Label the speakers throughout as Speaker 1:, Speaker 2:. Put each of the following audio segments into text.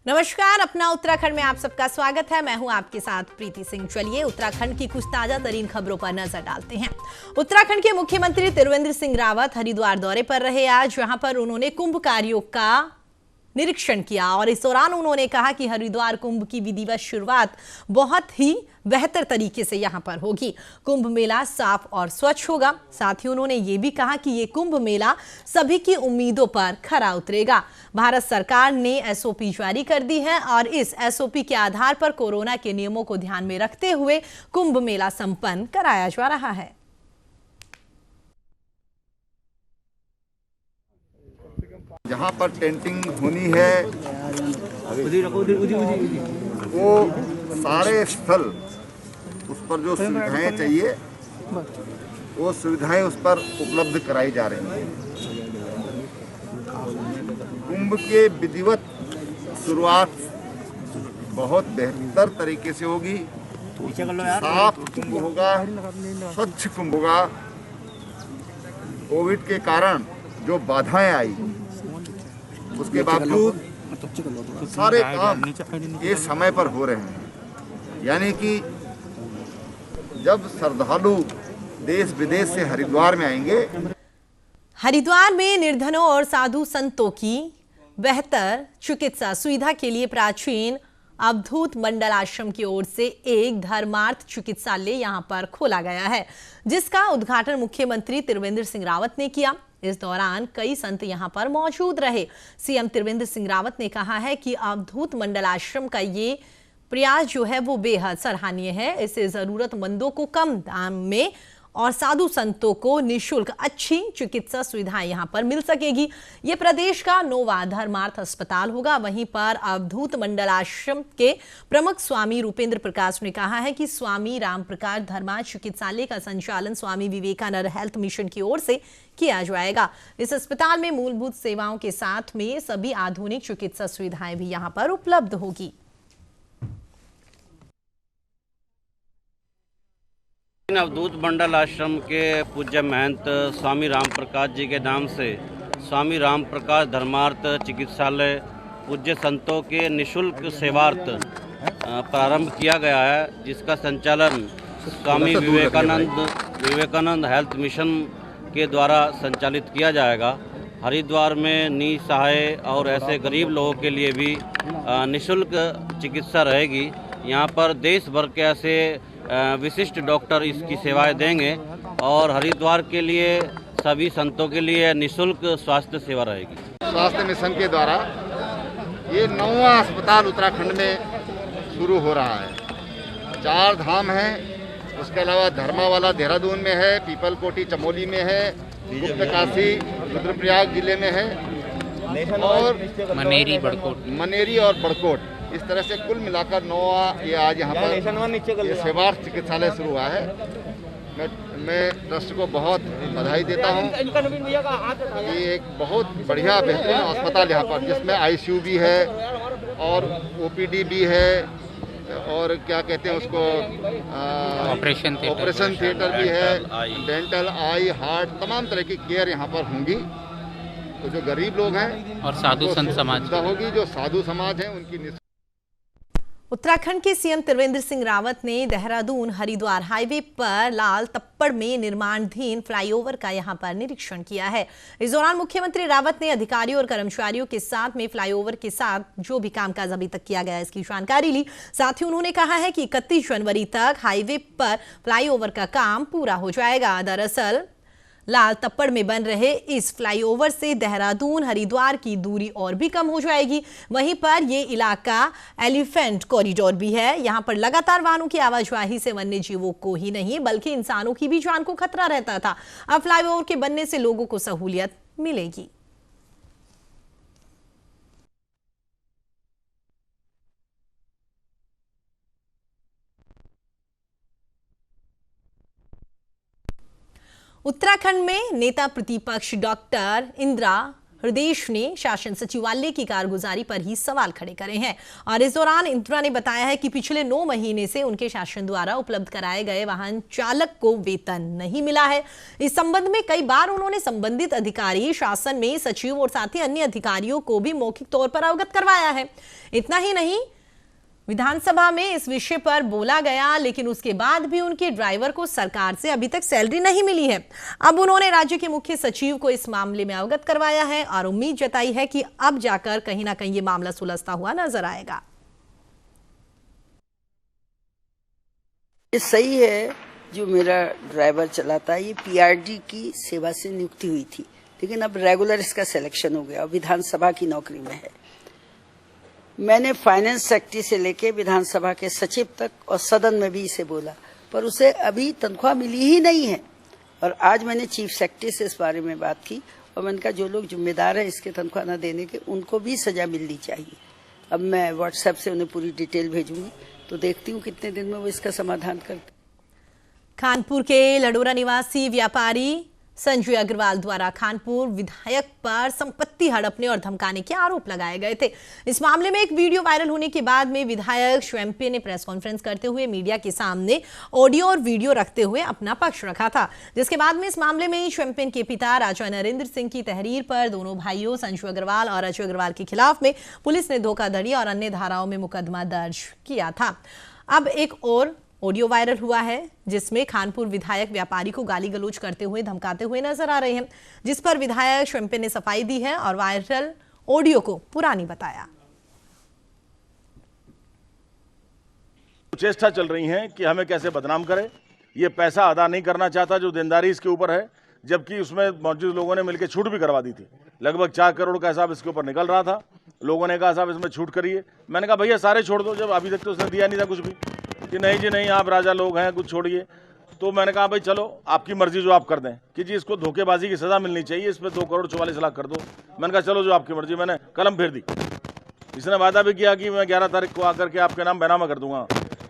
Speaker 1: नमस्कार, अपना उत्तराखंड में आप सबका स्वागत है। मैं हूं आपके साथ प्रीति सिंह। चलिए उत्तराखंड की कुछ ताजा तरीन खबरों पर नजर डालते हैं। उत्तराखंड के मुख्यमंत्री त्रिवेंद्र सिंह रावत हरिद्वार दौरे पर रहे आज, जहां पर उन्होंने कुंभ कार्यों का निरीक्षण किया और इस दौरान उन्होंने कहा कि हरिद्वार कुंभ की विधिवत शुरुआत बहुत ही बेहतर तरीके से यहां पर होगी। कुंभ मेला साफ और स्वच्छ होगा। साथ ही उन्होंने ये भी कहा कि ये कुंभ मेला सभी की उम्मीदों पर खरा उतरेगा। भारत सरकार ने एसओपी जारी कर दी है और इस एसओपी के आधार पर कोरोना के नियमों को ध्यान में रखते हुए कुंभ मेला संपन्न कराया जा रहा है।
Speaker 2: जहाँ पर टेंटिंग होनी है वो सारे स्थल, उस पर जो सुविधाएं चाहिए वो सुविधाएं उस पर उपलब्ध कराई जा रही हैं। कुंभ के विधिवत शुरुआत बहुत बेहतर तरीके से होगी। साफ कुंभ होगा, स्वच्छ कुंभ होगा। कोविड के कारण जो बाधाएं आई उसके बावजूद सारे काम ये समय पर हो रहे हैं। यानी कि जब श्रद्धालु देश विदेश से हरिद्वार में आएंगे,
Speaker 1: हरिद्वार में निर्धनों और साधु संतों की बेहतर चिकित्सा सुविधा के लिए प्राचीन अवधूत मंडल आश्रम की ओर से एक धर्मार्थ चिकित्सालय यहां पर खोला गया है, जिसका उद्घाटन मुख्यमंत्री त्रिवेंद्र सिंह रावत ने किया। इस दौरान कई संत यहां पर मौजूद रहे। सीएम त्रिवेंद्र सिंह रावत ने कहा है कि अवधूत मंडल आश्रम का ये प्रयास जो है वो बेहद सराहनीय है। इससे जरूरतमंदों को कम दाम में और साधु संतों को निःशुल्क अच्छी चिकित्सा सुविधाएं यहां पर मिल सकेगी। यह प्रदेश का 9वां धर्मार्थ अस्पताल होगा। वहीं पर अवधूत मंडल आश्रम के प्रमुख स्वामी रूपेंद्र प्रकाश ने कहा है कि स्वामी राम प्रकाश धर्मार्थ चिकित्सालय का संचालन स्वामी विवेकानंद हेल्थ मिशन की ओर से किया जाएगा। इस अस्पताल में मूलभूत सेवाओं के साथ में सभी आधुनिक चिकित्सा सुविधाएं भी यहां पर उपलब्ध होगी।
Speaker 3: अवधूत मंडल आश्रम के पूज्य महंत स्वामी राम प्रकाश जी के नाम से स्वामी राम प्रकाश धर्मार्थ चिकित्सालय पूज्य संतों के निःशुल्क सेवार्थ प्रारंभ किया गया है, जिसका संचालन स्वामी विवेकानंद हेल्थ मिशन के द्वारा संचालित किया जाएगा। हरिद्वार में निसहाय और ऐसे गरीब लोगों के लिए भी निःशुल्क चिकित्सा रहेगी। यहाँ पर देश भर के ऐसे विशिष्ट डॉक्टर इसकी सेवाएं देंगे और हरिद्वार के लिए सभी संतों के लिए निःशुल्क स्वास्थ्य सेवा रहेगी।
Speaker 2: स्वास्थ्य मिशन के द्वारा ये 9वां अस्पताल उत्तराखंड में शुरू हो रहा है। 4 धाम हैं, उसके अलावा धर्मावाला देहरादून में है, पीपलकोटी चमोली में है, गुप्तकाशी रुद्रप्रयाग जिले में है और मनेरी और बड़कोट। इस तरह से कुल मिलाकर 9वां ये आज यहाँ पर सेवार्थ चिकित्सालय शुरू हुआ है। मैं ट्रस्ट को बहुत बधाई देता हूँ कि एक बहुत बढ़िया बेहतरीन अस्पताल यहाँ पर, जिसमें आईसीयू भी है और ओपीडी भी है और क्या कहते हैं उसको ऑपरेशन थिएटर भी है, डेंटल, आई, हार्ट, तमाम तरह की केयर यहाँ पर होंगी। तो जो गरीब लोग हैं
Speaker 4: और साधु संत समाज
Speaker 2: होगी, जो साधु समाज हैं उनकी।
Speaker 1: उत्तराखंड के सीएम त्रिवेंद्र सिंह रावत ने देहरादून हरिद्वार हाईवे पर लाल तप्पड़ में निर्माणाधीन फ्लाईओवर का यहां पर निरीक्षण किया है। इस दौरान मुख्यमंत्री रावत ने अधिकारियों और कर्मचारियों के साथ में फ्लाईओवर के साथ जो भी कामकाज अभी तक किया गया इसकी जानकारी ली। साथ ही उन्होंने कहा है कि 31 जनवरी तक हाईवे पर फ्लाईओवर का काम पूरा हो जाएगा। दरअसल लाल तप्पड़ में बन रहे इस फ्लाईओवर से देहरादून हरिद्वार की दूरी और भी कम हो जाएगी। वहीं पर यह इलाका एलिफेंट कॉरिडोर भी है। यहां पर लगातार वाहनों की आवाजाही से वन्य जीवों को ही नहीं बल्कि इंसानों की भी जान को खतरा रहता था। अब फ्लाईओवर के बनने से लोगों को सहूलियत मिलेगी। उत्तराखंड में नेता प्रतिपक्ष डॉक्टर इंदिरा प्रदेश ने शासन सचिवालय की कारगुजारी पर ही सवाल खड़े करे हैं। और इस दौरान इंद्रा ने बताया है कि पिछले 9 महीने से उनके शासन द्वारा उपलब्ध कराए गए वाहन चालक को वेतन नहीं मिला है। इस संबंध में कई बार उन्होंने संबंधित अधिकारी, शासन में सचिव और साथ ही अन्य अधिकारियों को भी मौखिक तौर पर अवगत करवाया है। इतना ही नहीं, विधानसभा में इस विषय पर बोला गया, लेकिन उसके बाद भी उनके ड्राइवर को सरकार से अभी तक सैलरी नहीं मिली है। अब उन्होंने राज्य के मुख्य सचिव को इस मामले में अवगत करवाया है और उम्मीद जताई है कि अब जाकर कहीं ना कहीं ये मामला सुलझता हुआ नजर आएगा।
Speaker 4: ये सही है, जो मेरा ड्राइवर चलाता है ये पीआरडी की सेवा से नियुक्ति हुई थी, लेकिन अब रेगुलर इसका सिलेक्शन हो गया और विधानसभा की नौकरी में है। मैंने फाइनेंस सेक्रेटरी से लेके विधानसभा के सचिव तक और सदन में भी इसे बोला, पर उसे अभी तनख्वाह मिली ही नहीं है। और आज मैंने चीफ सेक्रेटरी से इस बारे में बात की और मैंने कहा जो लोग जिम्मेदार है इसके तनख्वाह न देने के, उनको भी सजा मिलनी चाहिए। अब मैं व्हाट्सएप से उन्हें पूरी डिटेल भेजूंगी, तो देखती हूँ कितने दिन में वो इसका समाधान करते।
Speaker 1: कानपुर के लडोरा निवासी व्यापारी संजय अग्रवाल द्वारा खानपुर विधायक पर संपत्ति हड़पने और धमकाने के आरोप लगाए गए थे। इस मामले में एक वीडियो वायरल होने के बाद में विधायक श्वेम्पे ने प्रेस कॉन्फ्रेंस करते हुए मीडिया के सामने ऑडियो और वीडियो रखते हुए अपना पक्ष रखा था, जिसके बाद में इस मामले में श्वेम्पे के पिता राजा नरेंद्र सिंह की तहरीर पर दोनों भाइयों संजय अग्रवाल और अजय अग्रवाल के खिलाफ में पुलिस ने धोखाधड़ी और अन्य धाराओं में मुकदमा दर्ज किया था। अब एक और ऑडियो वायरल हुआ है जिसमें खानपुर विधायक व्यापारी को गाली गलौज करते हुए धमकाते हुए नजर आ रहे हैं, जिस पर विधायक श्वेम्पे ने सफाई दी है और वायरल ऑडियो को पुरानी बताया।
Speaker 5: चेष्टा चल रही है कि हमें कैसे बदनाम करे। ये पैसा अदा नहीं करना चाहता जो देनदारी इसके ऊपर है, जबकि उसमें मौजूद लोगों ने मिलकर छूट भी करवा दी थी। लगभग 4 करोड़ का हिसाब इसके ऊपर निकल रहा था। लोगों ने कहा साहब इसमें छूट करिए। मैंने कहा भैया सारे छोड़ दो, जब अभी तक तो उसने दिया नहीं था कुछ भी, कि नहीं जी नहीं आप राजा लोग हैं कुछ छोड़िए। तो मैंने कहा भाई चलो आपकी मर्जी, जो आप कर दें कि जी इसको धोखेबाजी की सजा मिलनी चाहिए, इस पर 2 करोड़ 44 लाख कर दो। मैंने कहा चलो जो आपकी मर्जी। मैंने कलम फेर दी। इसने वादा भी किया कि मैं 11 तारीख को आकर के आपके नाम बैनामा कर दूंगा।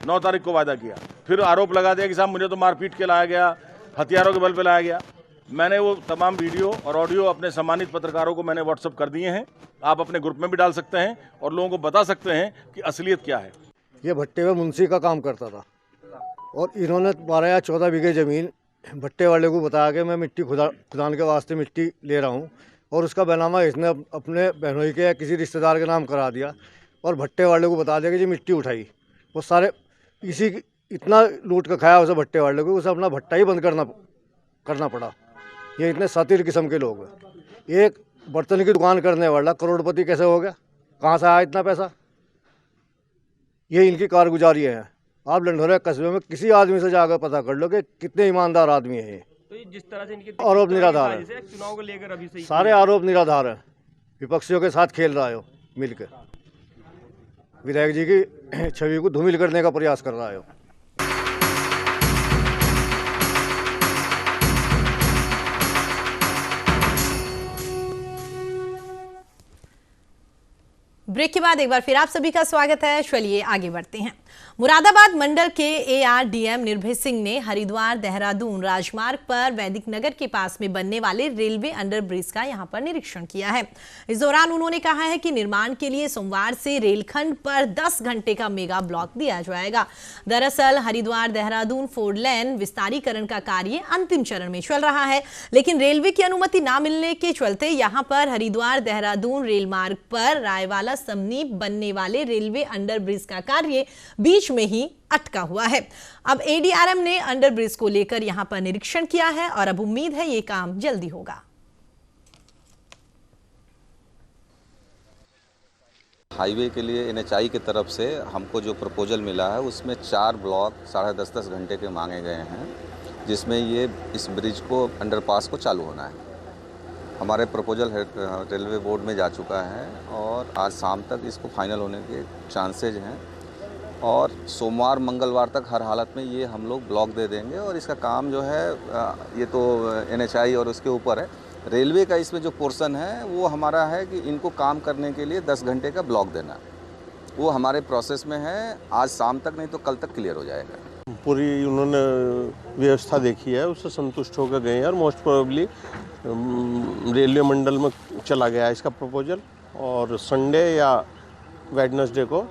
Speaker 5: 9 तारीख को वादा किया, फिर आरोप लगा दिया कि साहब मुझे तो मारपीट के लाया गया, हथियारों के बल पे लाया गया। मैंने वो तमाम वीडियो और ऑडियो अपने सम्मानित पत्रकारों को मैंने व्हाट्सएप कर दिए हैं। आप अपने ग्रुप में भी डाल सकते हैं और लोगों को बता सकते हैं कि असलियत क्या है।
Speaker 6: ये भट्टे में मुंशी का काम करता था और इन्होंने 12 या 14 बीघे ज़मीन भट्टे वाले को बताया कि मैं मिट्टी खुदान के वास्ते मिट्टी ले रहा हूँ, और उसका बैनामा इसने अपने बहनोई के या किसी रिश्तेदार के नाम करा दिया और भट्टे वाले को बता दिया कि जी मिट्टी उठाई। वो सारे इसी इतना लूट का खाया उसे भट्टे वाले को, उसे अपना भट्टा ही बंद करना पड़ा। ये इतने सातिर किस्म के लोग हैं। एक बर्तन की दुकान करने वाला करोड़पति कैसे हो गया? कहाँ से आया इतना पैसा? ये इनकी कारगुजारी है। आप लंढोरा कस्बे में किसी आदमी से जाकर पता कर लो कि कितने ईमानदार आदमी है ये।
Speaker 7: तो जिस तरह से इनके
Speaker 6: आरोप निराधार है,
Speaker 7: चुनाव को लेकर अभी से
Speaker 6: सारे आरोप निराधार है। विपक्षियों के साथ खेल रहा है मिलकर, विधायक जी की छवि को धूमिल करने का प्रयास कर रहा है।
Speaker 1: ब्रेक के बाद एक बार फिर आप सभी का स्वागत है। चलिए आगे बढ़ते हैं। मुरादाबाद मंडल के एआरडीएम निर्भय सिंह ने हरिद्वार देहरादून राजमार्ग पर वैदिक नगर के पास में बनने वाले रेलवे अंडरब्रिज का यहां पर निरीक्षण किया है। इस दौरान उन्होंने कहा है कि निर्माण के लिए सोमवार से रेलखंड पर 10 घंटे का मेगा ब्लॉक दिया जाएगा। दरअसल हरिद्वार देहरादून 4 लेन विस्तारीकरण का कार्य अंतिम चरण में चल रहा है, लेकिन रेलवे की अनुमति न मिलने के चलते यहां पर हरिद्वार देहरादून रेल मार्ग पर रायवाला समीप बनने वाले रेलवे अंडरब्रिज का कार्य बीच में ही अटका हुआ है। अब एडीआरएम ने अंडरब्रिज को लेकर यहां पर निरीक्षण किया है और अब उम्मीद है ये काम जल्दी होगा।
Speaker 8: हाईवे के लिए एनएचआई की तरफ से हमको जो प्रपोजल मिला है उसमें 4 ब्लॉक 10.5 घंटे के मांगे गए हैं, जिसमें ये इस ब्रिज को अंडरपास को चालू होना है। हमारे प्रपोजल रेलवे बोर्ड में जा चुका है और आज शाम तक इसको फाइनल होने के चांसेज हैं और सोमवार मंगलवार तक हर हालत में ये हम लोग ब्लॉक दे देंगे। और इसका काम जो है ये तो एनएचआई और उसके ऊपर है। रेलवे का इसमें जो पोर्शन है वो हमारा है कि इनको काम करने के लिए 10 घंटे का ब्लॉक देना, वो हमारे प्रोसेस में है। आज शाम तक नहीं तो कल तक क्लियर हो जाएगा।
Speaker 9: पूरी उन्होंने व्यवस्था देखी है, उससे संतुष्ट होकर गए हैं और मोस्ट प्रोबेबली रेलवे मंडल में चला गया है इसका प्रपोजल, और संडे या वेडनेसडे को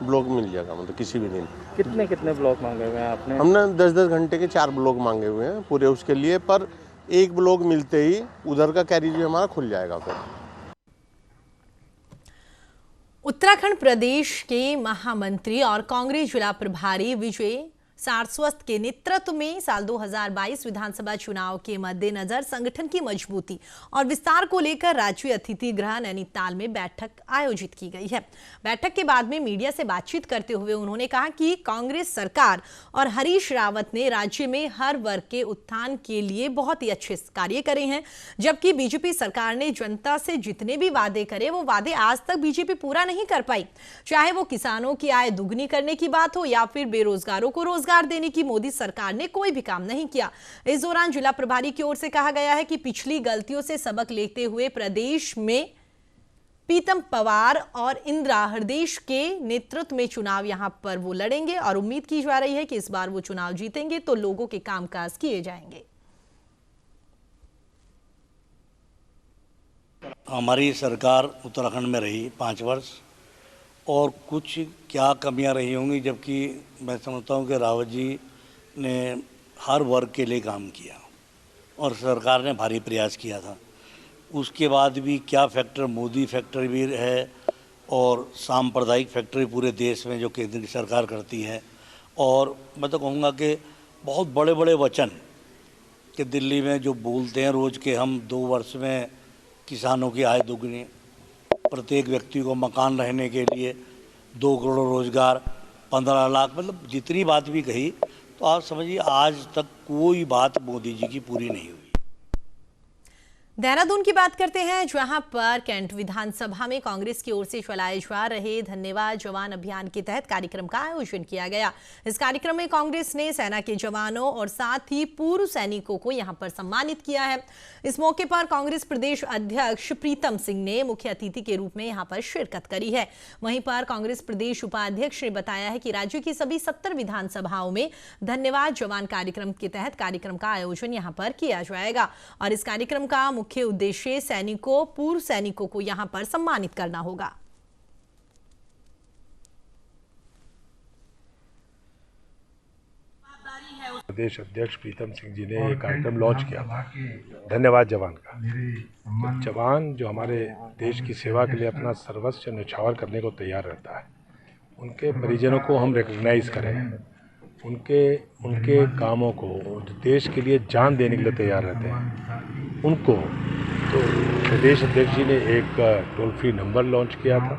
Speaker 9: ब्लॉक मिल जाएगा, मतलब किसी भी दिन।
Speaker 7: कितने कितने ब्लॉक मांगे हुए हैं आपने?
Speaker 9: हमने 10-10 घंटे के 4 ब्लॉक मांगे हुए हैं पूरे उसके लिए, पर एक ब्लॉक मिलते ही उधर का कैरिज हमारा खुल जाएगा फिर।
Speaker 1: उत्तराखंड प्रदेश के महामंत्री और कांग्रेस जिला प्रभारी विजय सारस्वत के नेतृत्व में साल 2022 विधानसभा चुनाव के मद्देनजर संगठन की मजबूती और विस्तार को लेकर राज्य अतिथि गृह नैनीताल में बैठक आयोजित की गई है। बैठक के बाद में मीडिया से बातचीत करते हुए उन्होंने कहा कि कांग्रेस सरकार और हरीश रावत ने राज्य में हर वर्ग के उत्थान के लिए बहुत ही अच्छे कार्य करे हैं, जबकि बीजेपी सरकार ने जनता से जितने भी वादे करे वो वादे आज तक बीजेपी पूरा नहीं कर पाई, चाहे वो किसानों की आय दुगनी करने की बात हो या फिर बेरोजगारों को रोजगार देने की मोदी सरकार ने कोई भी काम नहीं किया। इस दौरान जिला प्रभारी की ओर से कहा गया है कि पिछली गलतियों से सबक लेते हुए प्रदेश में पीतम पवार और इंदिरा हृदयेश के नेतृत्व में चुनाव यहां पर वो लड़ेंगे और उम्मीद की जा रही है कि इस बार वो चुनाव जीतेंगे तो लोगों के कामकाज किए जाएंगे।
Speaker 10: हमारी सरकार उत्तराखंड में रही 5 वर्ष, और कुछ क्या कमियां रही होंगी, जबकि मैं समझता हूं कि रावत जी ने हर वर्ग के लिए काम किया और सरकार ने भारी प्रयास किया था। उसके बाद भी क्या फैक्टर, मोदी फैक्टर भी है और सांप्रदायिक फैक्टर भी पूरे देश में जो केंद्र की सरकार करती है। और मैं तो कहूँगा कि बहुत बड़े बड़े वचन कि दिल्ली में जो बोलते हैं रोज़ के, हम 2 वर्ष में किसानों की आय दुगनी, प्रत्येक व्यक्ति को मकान रहने के लिए 2 करोड़ रोजगार, 15 लाख, मतलब जितनी बात भी कही, तो आप समझिए आज तक कोई बात मोदी जी की पूरी नहीं हुई।
Speaker 1: देहरादून की बात करते हैं, जहां पर कैंट विधानसभा में कांग्रेस की ओर से चलाए जा रहे धन्यवाद जवान अभियान के तहत कार्यक्रम का आयोजन किया गया। इस कार्यक्रम में कांग्रेस ने सेना के जवानों और साथ ही पूर्व सैनिकों को यहां पर सम्मानित किया है। इस मौके पर कांग्रेस प्रदेश अध्यक्ष प्रीतम सिंह ने मुख्य अतिथि के रूप में यहां पर शिरकत करी है। वहीं पर कांग्रेस प्रदेश उपाध्यक्ष ने बताया है कि राज्य की सभी 70 विधानसभाओं में धन्यवाद जवान कार्यक्रम के तहत कार्यक्रम का आयोजन यहां पर किया जाएगा और इस कार्यक्रम का मुख्य उद्देश्य सैनिकों, पूर्व सैनिकों को यहां पर सम्मानित करना होगा।
Speaker 11: प्रदेश अध्यक्ष प्रीतम सिंह जी ने ये कार्यक्रम लॉन्च किया था धन्यवाद जवान का। तो जवान जो हमारे देश की सेवा के लिए अपना सर्वस्व न्यौछावर करने को तैयार रहता है, उनके परिजनों को हम रिकॉग्नाइज करें, उनके कामों को, जो देश के लिए जान देने के लिए तैयार रहते हैं उनको। तो प्रदेश अध्यक्ष जी ने एक टोल फ्री नंबर लॉन्च किया था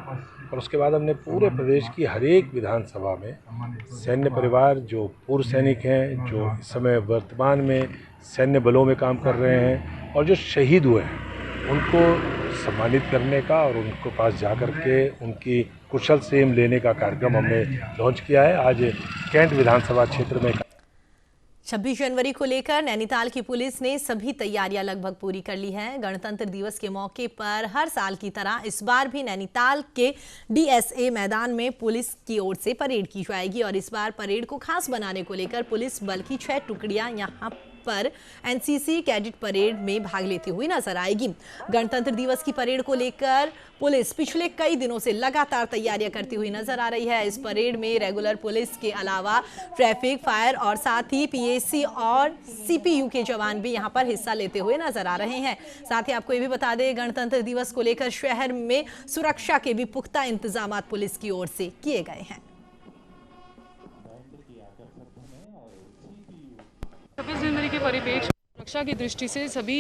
Speaker 11: और उसके बाद हमने पूरे प्रदेश की हर एक विधानसभा में सैन्य परिवार, जो पूर्व सैनिक हैं, जो इस समय वर्तमान में सैन्य बलों में काम कर रहे हैं और जो शहीद हुए हैं, उनको सम्मानित करने का और उनको पास जा कर के उनकी कुशल सेम लेने का कार्यक्रम हमने लॉन्च किया है। आज कैंट विधानसभा क्षेत्र में
Speaker 1: 26 जनवरी को लेकर नैनीताल की पुलिस ने सभी तैयारियां लगभग पूरी कर ली हैं। गणतंत्र दिवस के मौके पर हर साल की तरह इस बार भी नैनीताल के डीएसए मैदान में पुलिस की ओर से परेड की जाएगी और इस बार परेड को खास बनाने को लेकर पुलिस बल की 6 टुकड़ियां यहां पर एनसीसी कैडेट परेड में भाग लेती हुई नजर आएगी। गणतंत्र दिवस की परेड को लेकर पुलिस पिछले कई दिनों से लगातार तैयारियां करती हुई नजर आ रही है। इस परेड में रेगुलर पुलिस के अलावा ट्रैफिक, फायर और साथ ही पीएसी और सीपीयू के जवान भी यहां पर हिस्सा लेते हुए नजर आ रहे हैं। साथ ही आपको ये भी बता दें, गणतंत्र दिवस को लेकर शहर में सुरक्षा के भी पुख्ता इंतजाम पुलिस की ओर से किए गए हैं।
Speaker 12: 26 जनवरी के परिप्रेक्ष्य सुरक्षा की दृष्टि से सभी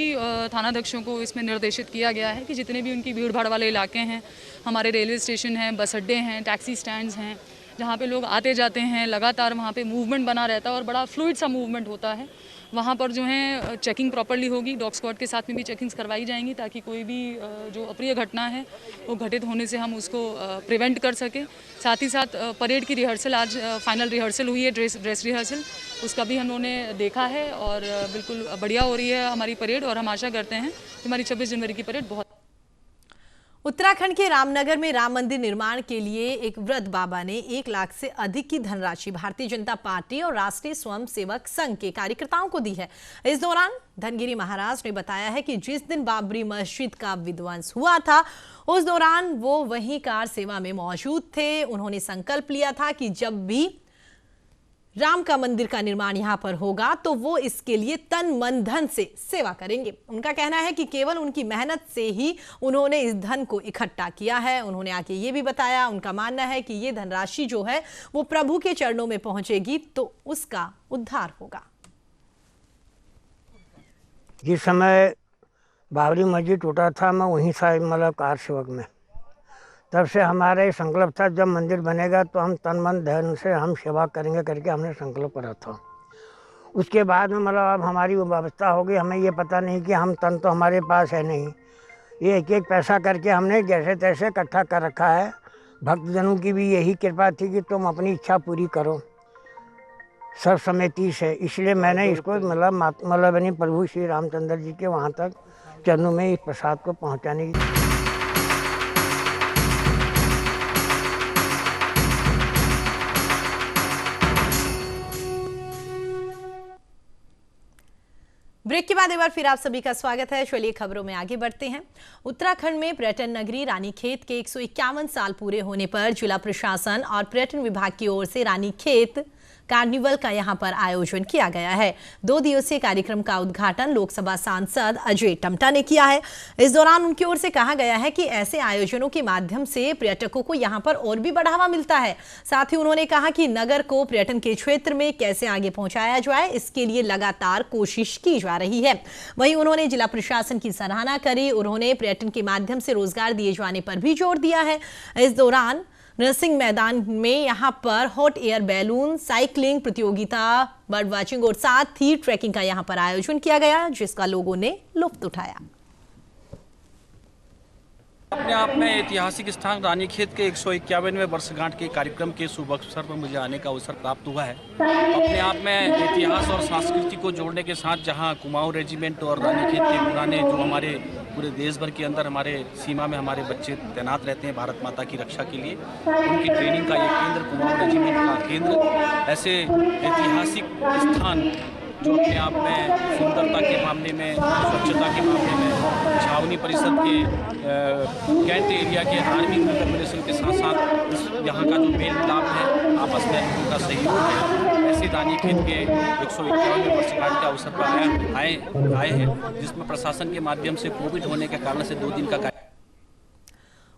Speaker 12: थानाध्यक्षों को इसमें निर्देशित किया गया है कि जितने भी उनकी भीड़ भाड़ वाले इलाके हैं, हमारे रेलवे स्टेशन हैं, बस अड्डे हैं, टैक्सी स्टैंड्स हैं, जहाँ पे लोग आते जाते हैं, लगातार वहाँ पे मूवमेंट बना रहता है और बड़ा फ्लूइड सा मूवमेंट होता है। वहाँ पर जो है चेकिंग प्रॉपर्ली होगी, डॉग स्क्वाड के साथ में भी चेकिंग्स करवाई जाएंगी ताकि कोई भी जो अप्रिय घटना है वो घटित होने से हम उसको प्रिवेंट कर सकें। साथ ही साथ परेड की रिहर्सल, आज फाइनल रिहर्सल हुई है, ड्रेस रिहर्सल, उसका भी हम लोगों ने देखा है और बिल्कुल बढ़िया हो रही है हमारी परेड और हम आशा करते हैं कि हमारी 26 जनवरी की परेड बहुत।
Speaker 1: उत्तराखंड के रामनगर में राम मंदिर निर्माण के लिए एक वृद्ध बाबा ने 1 लाख से अधिक की धनराशि भारतीय जनता पार्टी और राष्ट्रीय स्वयंसेवक संघ के कार्यकर्ताओं को दी है। इस दौरान धनगिरी महाराज ने बताया है कि जिस दिन बाबरी मस्जिद का विध्वंस हुआ था उस दौरान वो वहीं कार सेवा में मौजूद थे। उन्होंने संकल्प लिया था कि जब भी राम का मंदिर का निर्माण यहाँ पर होगा तो वो इसके लिए तन मन धन से सेवा करेंगे। उनका कहना है कि केवल उनकी मेहनत से ही उन्होंने इस धन को इकट्ठा किया है। उन्होंने आगे ये भी बताया, उनका मानना है कि ये धनराशि जो है वो प्रभु के चरणों में पहुंचेगी तो उसका उद्धार होगा।
Speaker 13: जिस समय बाबरी मस्जिद टूटा था मैं वहीं था, मतलब कार सेवक में। तब से हमारा ये संकल्प था जब मंदिर बनेगा तो हम तन मन धन से हम सेवा करेंगे करके हमने संकल्प करा था। उसके बाद में मतलब अब हमारी वो व्यवस्था हो गई, हमें ये पता नहीं कि हम तन तो हमारे पास है नहीं, ये एक एक पैसा करके हमने जैसे तैसे इकट्ठा कर रखा है। भक्तजनों की भी यही कृपा थी कि तुम अपनी इच्छा पूरी करो सब समिति से, इसलिए मैंने इसको मतलब यानी प्रभु श्री रामचंद्र जी के वहाँ तक चरणों में इस प्रसाद को पहुँचाने की।
Speaker 1: ब्रेक के बाद एक बार फिर आप सभी का स्वागत है। चलिए खबरों में आगे बढ़ते हैं। उत्तराखंड में पर्यटन नगरी रानीखेत के 151 साल पूरे होने पर जिला प्रशासन और पर्यटन विभाग की ओर से रानीखेत कार्निवल का यहां पर आयोजन किया गया है। 2 दिवसीय कार्यक्रम का उद्घाटन लोकसभा सांसद अजय टम्टा ने किया है। इस दौरान उनकी ओर से कहा गया है कि ऐसे आयोजनों के माध्यम से पर्यटकों को यहां पर और भी बढ़ावा मिलता है। साथ ही उन्होंने कहा कि नगर को पर्यटन के क्षेत्र में कैसे आगे पहुंचाया जाए इसके लिए लगातार कोशिश की जा रही है। वहीं उन्होंने जिला प्रशासन की सराहना करी। उन्होंने पर्यटन के माध्यम से रोजगार दिए जाने पर भी जोर दिया है। इस दौरान नरसिंह मैदान में यहां पर हॉट एयर बैलून साइकिलिंग प्रतियोगिता, बर्ड वॉचिंग और साथ ही ट्रैकिंग का यहां पर आयोजन किया गया जिसका लोगों ने लुत्फ उठाया।
Speaker 14: अपने आप में ऐतिहासिक स्थान रानीखेत के 151वें वर्षगांठ के कार्यक्रम के शुभ अवसर पर मुझे आने का अवसर प्राप्त हुआ है। अपने आप में इतिहास और संस्कृति को जोड़ने के साथ जहां कुमाऊं रेजिमेंट और रानीखेत के पुराने जो हमारे पूरे देश भर के अंदर हमारे सीमा में हमारे बच्चे तैनात रहते हैं भारत माता की रक्षा के लिए, उनकी ट्रेनिंग का एक केंद्र कुमाऊं रेजिमेंट का केंद्र, ऐसे ऐतिहासिक स्थान जो अपने आप में सुंदरता के मामले में, स्वच्छता के मामले में, छावनी परिषद के कैंट एरिया के आर्मी कॉर्पोरेशन के साथ साथ यहाँ का जो मेल मिलाप है, आपस में लोगों का सहयोग है, ऐसे रानीखेत के 151वें वर्षगांठ के अवसर पर आए हैं जिसमें प्रशासन के माध्यम से कोविड होने के कारण से 2 दिन का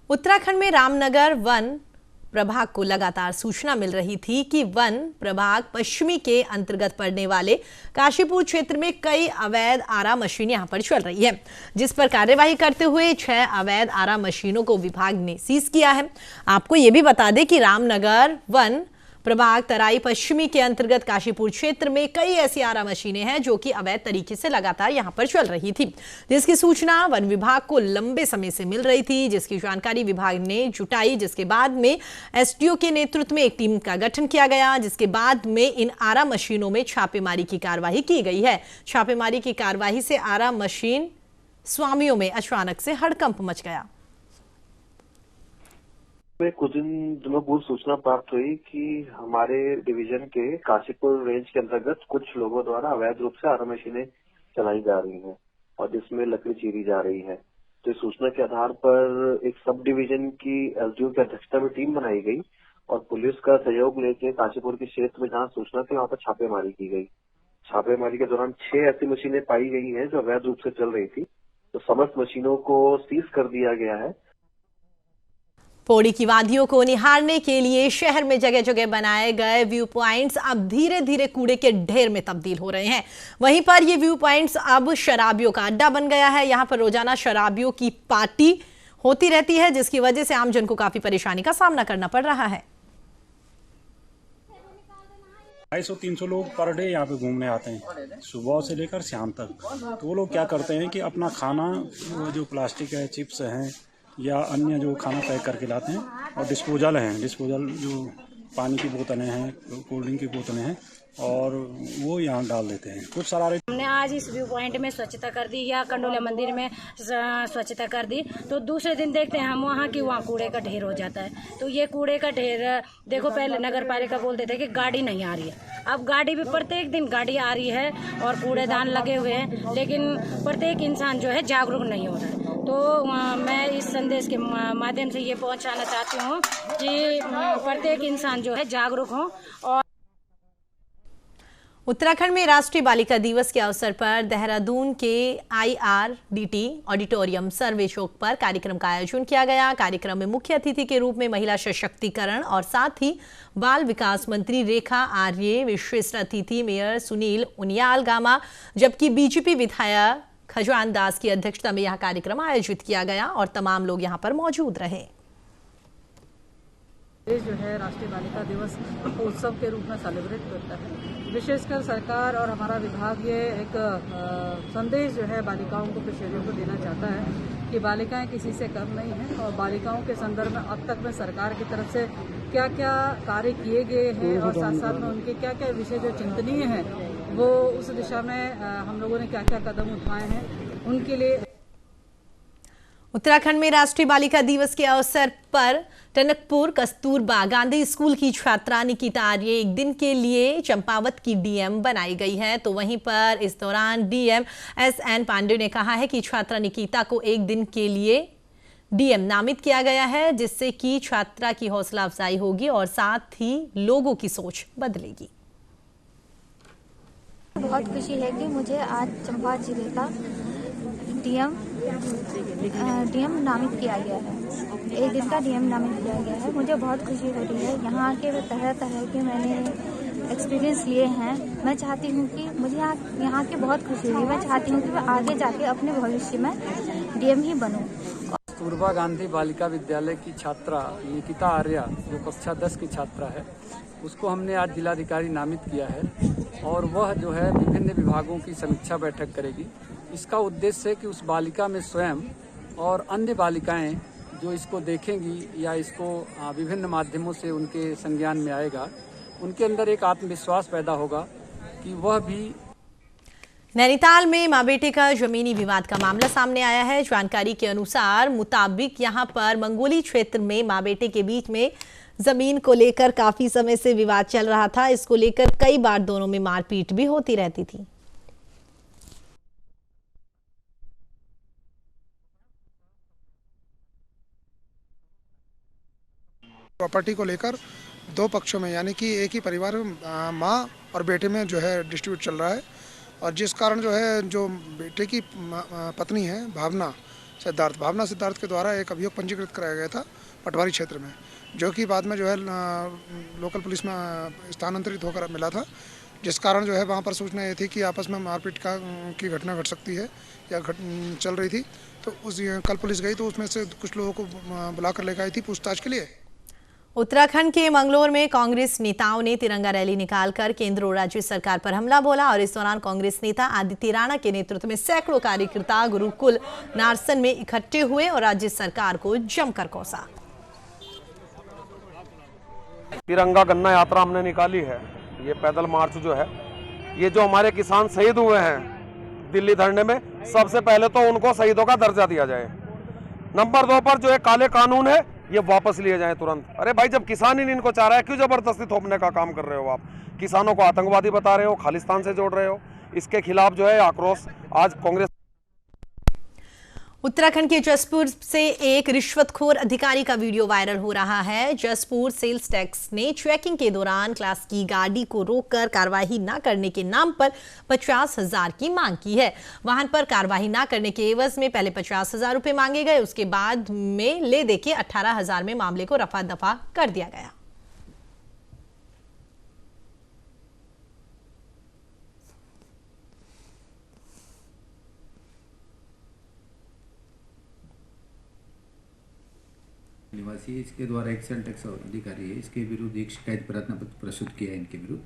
Speaker 1: उत्तराखंड में रामनगर वन प्रभाग को लगातार सूचना मिल रही थी कि वन प्रभाग पश्चिमी के अंतर्गत पड़ने वाले काशीपुर क्षेत्र में कई अवैध आरा मशीन यहां पर चल रही है, जिस पर कार्यवाही करते हुए 6 अवैध आरा मशीनों को विभाग ने सीज किया है। आपको यह भी बता दें कि रामनगर वन प्रभाग तराई पश्चिमी के अंतर्गत काशीपुर क्षेत्र में कई ऐसी आरा मशीनें हैं जो कि अवैध तरीके से लगातार यहां पर चल रही थी, जिसकी सूचना वन विभाग को लंबे समय से मिल रही थी, जिसकी जानकारी विभाग ने जुटाई, जिसके बाद में एसडीओ के नेतृत्व में एक टीम का गठन किया गया, जिसके बाद में इन आरा मशीनों में छापेमारी की कार्रवाई की गई है। छापेमारी की कार्रवाई से आरा मशीन स्वामियों में अचानक से हड़कंप मच गया।
Speaker 15: में कुछ दिनों पूर्व सूचना प्राप्त हुई कि हमारे डिवीजन के काशीपुर रेंज के अंतर्गत कुछ लोगों द्वारा अवैध रूप से आरा मशीनें चलाई जा रही हैं और जिसमें लकड़ी चीरी जा रही है। तो इस सूचना के आधार पर एक सब डिवीजन की एसडीओ की अध्यक्षता में टीम बनाई गई और पुलिस का सहयोग लेके काशीपुर के क्षेत्र में जहाँ सूचना थी वहाँ पर छापेमारी की गई। छापेमारी के दौरान 6 ऐसी मशीनें पाई गई हैं जो अवैध रूप से चल रही थी, तो समस्त मशीनों को सीज कर दिया गया है।
Speaker 1: पौड़ी की वादियों को निहारने के लिए शहर में जगह जगह बनाए गए व्यू पॉइंट्स अब धीरे धीरे कूड़े के ढेर में तब्दील हो रहे हैं। वहीं पर ये व्यू पॉइंट्स अब शराबियों का अड्डा बन गया है। यहाँ पर रोजाना शराबियों की पार्टी होती रहती है, जिसकी वजह से आमजन को काफी परेशानी का सामना करना पड़ रहा है।
Speaker 16: 250-300 लोग पर डे यहाँ पे घूमने आते हैं सुबह से लेकर शाम तक। तो वो लोग क्या करते हैं कि अपना खाना जो प्लास्टिक है, चिप्स हैं या अन्य जो खाना पैक करके लाते हैं और डिस्पोजल जो पानी की बोतलें हैं, कोल्ड ड्रिंक की बोतलें हैं और वो यहाँ डाल देते हैं। कुछ शरारत
Speaker 17: हमने आज इस व्यू पॉइंट में स्वच्छता कर दी या कंडोला मंदिर में स्वच्छता कर दी, तो दूसरे दिन देखते हैं हम वहाँ की वहाँ कूड़े का ढेर हो जाता है। तो ये कूड़े का ढेर देखो, पहले नगर पालिका बोलते थे कि गाड़ी नहीं आ रही है, अब गाड़ी भी प्रत्येक दिन गाड़ी आ रही है और कूड़ेदान लगे हुए हैं, लेकिन प्रत्येक इंसान जो है जागरूक नहीं हो रहा है। तो मैं इस संदेश के माध्यम से ये पहुँचाना चाहती हूँ कि प्रत्येक इंसान जो है जागरूक हो। और
Speaker 1: उत्तराखंड में राष्ट्रीय बालिका दिवस के अवसर पर देहरादून के IRDT ऑडिटोरियम सर्वे चौक पर कार्यक्रम का आयोजन किया गया। कार्यक्रम में मुख्य अतिथि के रूप में महिला सशक्तिकरण और साथ ही बाल विकास मंत्री रेखा आर्य, विशिष्ट अतिथि मेयर सुनील उनियाल गामा, जबकि बीजेपी विधायक खजान दास की अध्यक्षता में यह कार्यक्रम आयोजित किया गया और तमाम लोग यहां पर मौजूद रहे।
Speaker 18: देश जो है राष्ट्रीय बालिका दिवस उत्सव के रूप में सेलिब्रेट करता है। विशेषकर सरकार और हमारा विभाग ये एक संदेश जो है बालिकाओं को, किशोरियों को देना चाहता है कि बालिकाएं किसी से कम नहीं हैं और बालिकाओं के संदर्भ में अब तक में सरकार की तरफ से क्या क्या कार्य किए गए हैं और साथ साथ में उनके क्या क्या विषय जो चिंतनीय हैं वो उस दिशा में हम लोगों ने क्या क्या कदम उठाए हैं उनके लिए।
Speaker 1: उत्तराखंड में राष्ट्रीय बालिका दिवस के अवसर पर टनकपुर कस्तूरबा गांधी स्कूल की छात्रा निकिता आर्य एक दिन के लिए चंपावत की DM बनाई गई है। तो वहीं पर इस दौरान DM SN पांडे ने कहा है कि छात्रा निकिता को एक दिन के लिए DM नामित किया गया है, जिससे कि छात्रा की हौसला अफजाई होगी और साथ ही लोगों की सोच बदलेगी।
Speaker 19: बहुत खुशी है कि मुझे आज चंपावत जिले का DM नामित किया गया है। एक दिन का DM नामित किया गया है। मुझे बहुत खुशी हो रही है। यहाँ के तरह तरह के मैंने एक्सपीरियंस लिए हैं। मैं चाहती हूँ कि मुझे यहाँ की बहुत खुशी हुई। मैं चाहती हूँ कि मैं आगे जाके अपने भविष्य में DM ही बनूँ।
Speaker 20: कस्तूरबा गांधी बालिका विद्यालय की छात्रा निकिता आर्य, जो कक्षा 10 की छात्रा है, उसको हमने आज जिलाधिकारी नामित किया है और वह जो है विभिन्न विभागों की समीक्षा बैठक करेगी। इसका उद्देश्य है कि उस बालिका में स्वयं और अन्य बालिकाएं जो इसको देखेंगी या इसको विभिन्न माध्यमों से उनके संज्ञान में आएगा, उनके अंदर एक आत्मविश्वास पैदा होगा कि वह भी।
Speaker 1: नैनीताल में मां बेटे का जमीनी विवाद का मामला सामने आया है। जानकारी के अनुसार मुताबिक यहां पर मंगोली क्षेत्र में मां बेटे के बीच में जमीन को लेकर काफी समय से विवाद चल रहा था। इसको लेकर कई बार दोनों में मारपीट भी होती रहती थी।
Speaker 21: प्रॉपर्टी को लेकर दो पक्षों में, यानी कि एक ही परिवार माँ और बेटे में जो है डिस्प्यूट चल रहा है और जिस कारण जो है जो बेटे की पत्नी है भावना सिद्धार्थ के द्वारा एक अभियोग पंजीकृत कराया गया था पटवारी क्षेत्र में, जो कि बाद में जो है लोकल पुलिस में स्थानांतरित होकर मिला था, जिस कारण जो है वहाँ पर सूचना ये थी कि आपस में मारपीट की घटना घट सकती है या चल रही थी। तो कल पुलिस गई तो उसमें से कुछ लोगों को बुलाकर लेकर आई थी पूछताछ के लिए।
Speaker 1: उत्तराखंड के मंगलोर में कांग्रेस नेताओं ने तिरंगा रैली निकालकर केंद्र और राज्य सरकार पर हमला बोला और इस दौरान कांग्रेस नेता आदित्य राणा के नेतृत्व में सैकड़ों कार्यकर्ता गुरुकुल नारसन में इकट्ठे हुए और राज्य सरकार को जमकर कोसा।
Speaker 22: तिरंगा गन्ना यात्रा हमने निकाली है। ये पैदल मार्च जो है, ये जो हमारे किसान शहीद हुए हैं दिल्ली धरने में, सबसे पहले तो उनको शहीदों का दर्जा दिया जाए। नंबर 2 पर जो है काले कानून है ये वापस लिए जाएं तुरंत। अरे भाई, जब किसान ही इनको चाह रहा है, क्यों जबरदस्ती थोपने का काम कर रहे हो आप? किसानों को आतंकवादी बता रहे हो, खालिस्तान से जोड़ रहे हो। इसके खिलाफ जो है आक्रोश आज कांग्रेस।
Speaker 1: उत्तराखंड के जसपुर से एक रिश्वतखोर अधिकारी का वीडियो वायरल हो रहा है। जसपुर सेल्स टैक्स ने चेकिंग के दौरान क्लास की गाड़ी को रोककर कार्रवाई न करने के नाम पर 50,000 की मांग की है। वाहन पर कार्रवाई न करने के एवज में पहले 50,000 रुपए मांगे गए, उसके बाद में ले देके 18,000 में मामले को रफा दफा कर दिया गया।
Speaker 23: निवासी इसके द्वारा एक्साइज टैक्स अधिकारी है, इसके विरुद्ध एक शिकायत प्रार्थना पत्र प्रस्तुत किया है इनके विरुद्ध।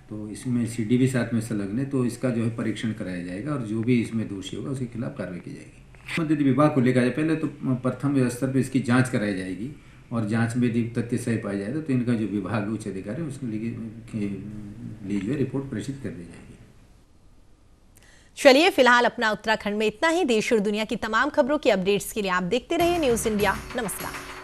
Speaker 23: तो इसमें CD भी साथ में संलग्न है, तो इसका जो है परीक्षण कराया जाएगा और जो भी इसमें दोषी होगा उसके खिलाफ कार्रवाई की जाएगी। संबंधित विभाग को लेकर पहले तो प्रथम स्तर पर इसकी जांच कराई जाएगी और जांच में यदि तथ्य सही पाया जाए तो इनका जो विभाग उच्च अधिकारी है उसके लिए जो है रिपोर्ट प्रेषित कर दी जाएगी।
Speaker 1: चलिए फिलहाल अपना उत्तराखंड में इतना ही। देश और दुनिया की तमाम खबरों की अपडेट्स के लिए आप देखते रहिए न्यूज़ इंडिया। नमस्कार।